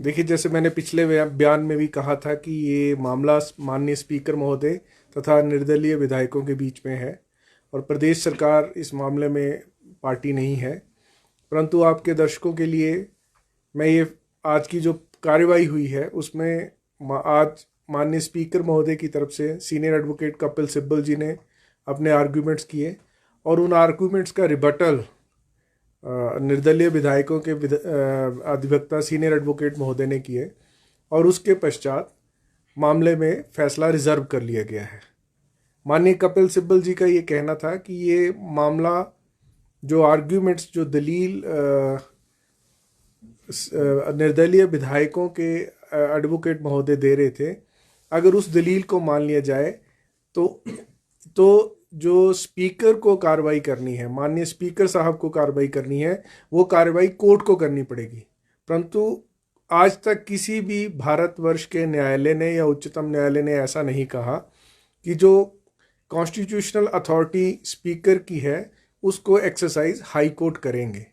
देखिए, जैसे मैंने पिछले बयान में भी कहा था कि ये मामला माननीय स्पीकर महोदय तथा निर्दलीय विधायकों के बीच में है और प्रदेश सरकार इस मामले में पार्टी नहीं है। परंतु आपके दर्शकों के लिए मैं ये आज की जो कार्रवाई हुई है उसमें आज माननीय स्पीकर महोदय की तरफ से सीनियर एडवोकेट कपिल सिब्बल जी ने अपने आर्गूमेंट्स किए और उन आर्गूमेंट्स का रिबटल निर्दलीय विधायकों के अधिवक्ता सीनियर एडवोकेट महोदय ने किए और उसके पश्चात मामले में फैसला रिजर्व कर लिया गया है। माननीय कपिल सिब्बल जी का ये कहना था कि ये मामला जो आर्ग्यूमेंट्स जो दलील निर्दलीय विधायकों के एडवोकेट महोदय दे रहे थे, अगर उस दलील को मान लिया जाए तो जो स्पीकर को कार्रवाई करनी है, माननीय स्पीकर साहब को कार्रवाई करनी है, वो कार्रवाई कोर्ट को करनी पड़ेगी। परंतु आज तक किसी भी भारतवर्ष के न्यायालय ने या उच्चतम न्यायालय ने ऐसा नहीं कहा कि जो कॉन्स्टिट्यूशनल अथॉरिटी स्पीकर की है उसको एक्सरसाइज हाई कोर्ट करेंगे।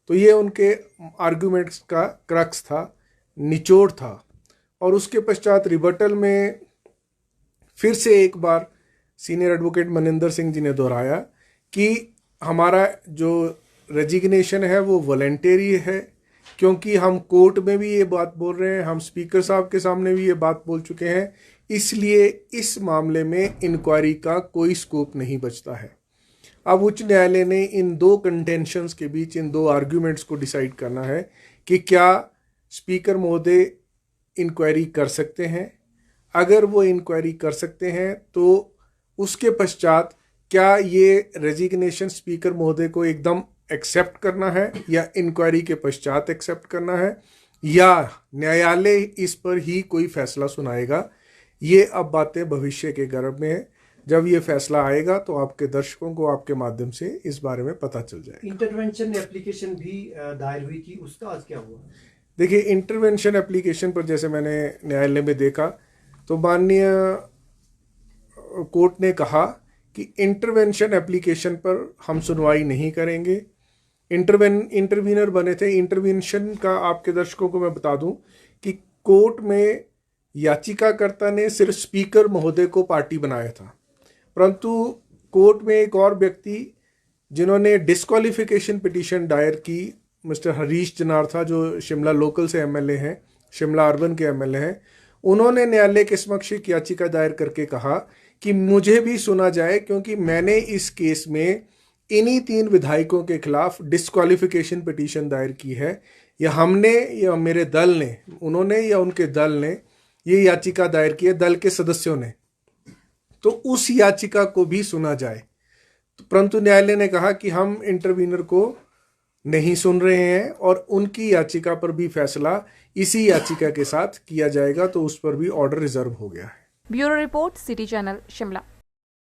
तो ये उनके आर्गूमेंट्स का क्रक्स था, निचोड़ था। और उसके पश्चात रिबटल में फिर से एक बार सीनियर एडवोकेट मनिंदर सिंह जी ने दोहराया कि हमारा जो रेजिग्नेशन है वो वॉलंटरी है, क्योंकि हम कोर्ट में भी ये बात बोल रहे हैं, हम स्पीकर साहब के सामने भी ये बात बोल चुके हैं, इसलिए इस मामले में इंक्वायरी का कोई स्कोप नहीं बचता है। अब उच्च न्यायालय ने इन दो कंटेंशंस के बीच, इन दो आर्ग्यूमेंट्स को डिसाइड करना है कि क्या स्पीकर महोदय इंक्वायरी कर सकते हैं। अगर वो इंक्वायरी कर सकते हैं तो उसके पश्चात क्या ये रेजिग्नेशन स्पीकर महोदय को एकदम एक्सेप्ट करना है या इंक्वायरी के पश्चात एक्सेप्ट करना है, या न्यायालय इस पर ही कोई फैसला सुनाएगा। ये अब बातें भविष्य के गर्भ में है। जब ये फैसला आएगा तो आपके दर्शकों को आपके माध्यम से इस बारे में पता चल जाएगा। इंटरवेंशन एप्लीकेशन भी दायर हुई थी, उसका आज क्या हुआ? देखिए, इंटरवेंशन एप्लीकेशन पर जैसे मैंने न्यायालय में देखा तो माननीय कोर्ट ने कहा कि इंटरवेंशन एप्लीकेशन पर हम सुनवाई नहीं करेंगे। इंटरवीनर बने थे। इंटरवेंशन का आपके दर्शकों को मैं बता दूं कि कोर्ट में याचिकाकर्ता ने सिर्फ स्पीकर महोदय को पार्टी बनाया था, परंतु कोर्ट में एक और व्यक्ति जिन्होंने डिस्क्वालिफिकेशन पिटीशन दायर की, मिस्टर हरीश जनार्था, जो शिमला लोकल से एमएलए हैं, शिमला अर्बन के एमएलए हैं, उन्होंने न्यायालय के समक्ष एक याचिका दायर करके कहा कि मुझे भी सुना जाए, क्योंकि मैंने इस केस में इन्हीं 3 विधायकों के खिलाफ डिस्क्वालिफिकेशन पिटीशन दायर की है, या हमने या मेरे दल ने, उन्होंने या उनके दल ने ये याचिका दायर की है, दल के सदस्यों ने, तो उस याचिका को भी सुना जाए। परंतु न्यायालय ने कहा कि हम इंटरवीनर को नहीं सुन रहे हैं और उनकी याचिका पर भी फैसला इसी याचिका के साथ किया जाएगा, तो उस पर भी ऑर्डर रिजर्व हो गया है। Bureau report, city channel, Shimla.